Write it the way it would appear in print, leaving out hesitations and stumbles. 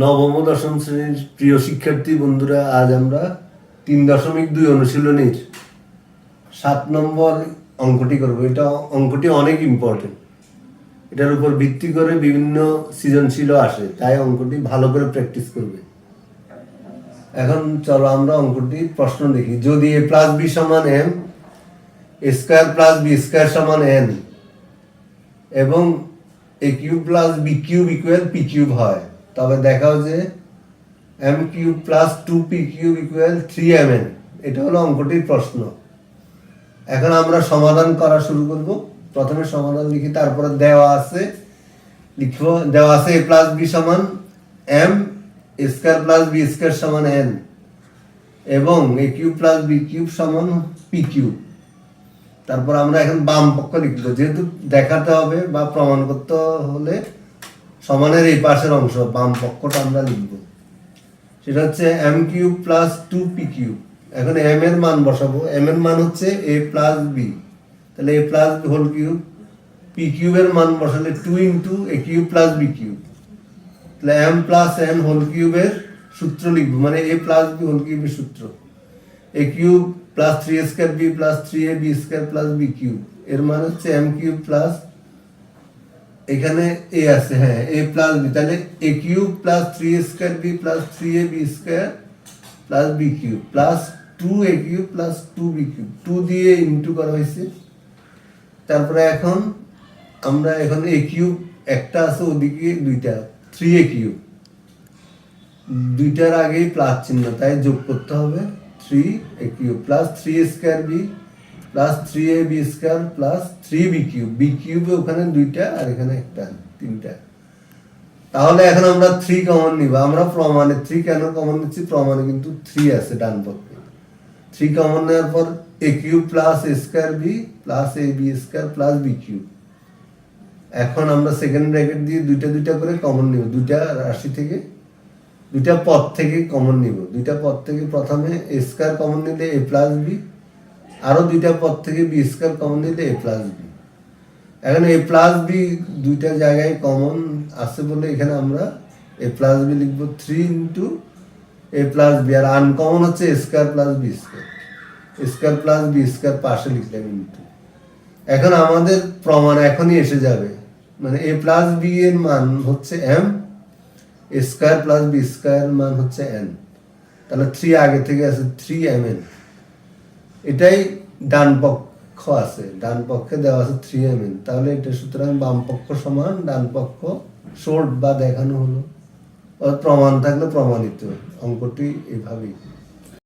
নবম ও দশম শ্রেণীর প্রিয় শিক্ষার্থী বন্ধুরা, আজ আমরা 3.2 অনুশীলনীর 7 নম্বর অঙ্কটি করব। এটা অঙ্কটি অনেক ইম্পর্টেন্ট। এটার উপর ভিত্তি করে বিভিন্ন সৃজনশীলও আসে, তাই অঙ্কটি ভালো করে প্র্যাকটিস করবে। এখন চলো আমরা অঙ্কটি প্রশ্ন দেখি। যদি a প্লাস বি সমান m, a square plus B square সমান n এবং a cube plus B cube equal P cube হয়, তবে দেখাও যে m cube plus 2p cube equal 3mn। এটা হলো অঙ্কটির প্রশ্ন। এখন আমরা সমাধান করা শুরু করব। প্রথমে সমাধান লিখি, তারপরে দেওয়া আছে লিখবো। দেওয়া আছে a প্লাস বি সমান m, a square plus B square সমান n এবং a cube plus B cube সমান p কিউব। তারপর আমরা এখন বাম পক্ষ লিখবো, যেহেতু দেখাতে হবে বা প্রমাণ করতে হলে সমানের এই পাশের অংশ বাম পক্ষটা আমরা লিখব। সেটা হচ্ছে m cube plus 2p cube. এখন m এর মান বসাবো। m এর মান হচ্ছে a প্লাস বি, তাহলে a plus B whole cube. p কিউবের মান বসালে 2 into a cube plus B cube, তাহলে m প্লাস n হোল কিউবের সূত্র লিখবো, মানে a প্লাস বি হোল কিউবের সূত্র। a cube plus 3a square b plus 3ab square plus b cube, এর মান হচ্ছে m কিউব প্লাস, এখানে a আছে, হ্যাঁ a প্লাস b, তাহলে a cube plus 3a square b plus 3ab square plus b cube plus 2a cube plus 2b cube, 2 দিয়ে into করা হয়েছে। তারপরে এখন আমরা এখন a কিউব একটা আছে, ওদিকে দুইটা 3a কিউব, দুইটার আগেই প্লাস চিহ্ন, তাই যোগ করতে হবে 3a cube plus 3a square b plus 3ab square plus 3b cube. b কিউবে ওখানে দুইটা আর এখানে একটা, তিনটা। তাহলে এখন আমরা 3 কমন নিব। আমরা প্রমাণে 3 কেন কমন নিচ্ছি? প্রমাণে কিন্তু 3 আছে ডান পক্ষে। 3 কমন নেওয়ার পর a cube plus a square b plus ab square plus b cube. এখন আমরা সেকেন্ড ব্র্যাকেট দিয়ে দুইটা দুইটা করে কমন নিব, দুইটা রাশি থেকে, দুইটা পদ থেকে কমন নিব। দুইটা পদ থেকে প্রথমে a স্কয়ার কমন নিলে a প্লাস b, আরো দুইটা পদ থেকে b স্কয়ার কমন নিলে a প্লাস b। এখন a প্লাস b দুইটা জায়গায় কমন আছে বলে এখানে আমরা a প্লাস b লিখবো 3 ইন্টু a প্লাস b, আর আনকমন হচ্ছে a square plus b square, a square plus b square পাশে লিখলাম ইন্টু। এখন আমাদের প্রমাণ এখনই এসে যাবে, মানে a প্লাস b এর মান হচ্ছে m, a square plus b square মান হচ্ছে n, তাহলে 3 আগে থেকে আছে 3mn। এটাই ডান পক্ষ আছে, ডান পক্ষে দেওয়া আছে 3mn, তাহলে এটা সুতরাং বাম পক্ষ সমান ডান পক্ষ শর্ট বা দেখানো হলো। প্রমাণ থাকলে প্রমাণিত। অঙ্কটি এভাবেই।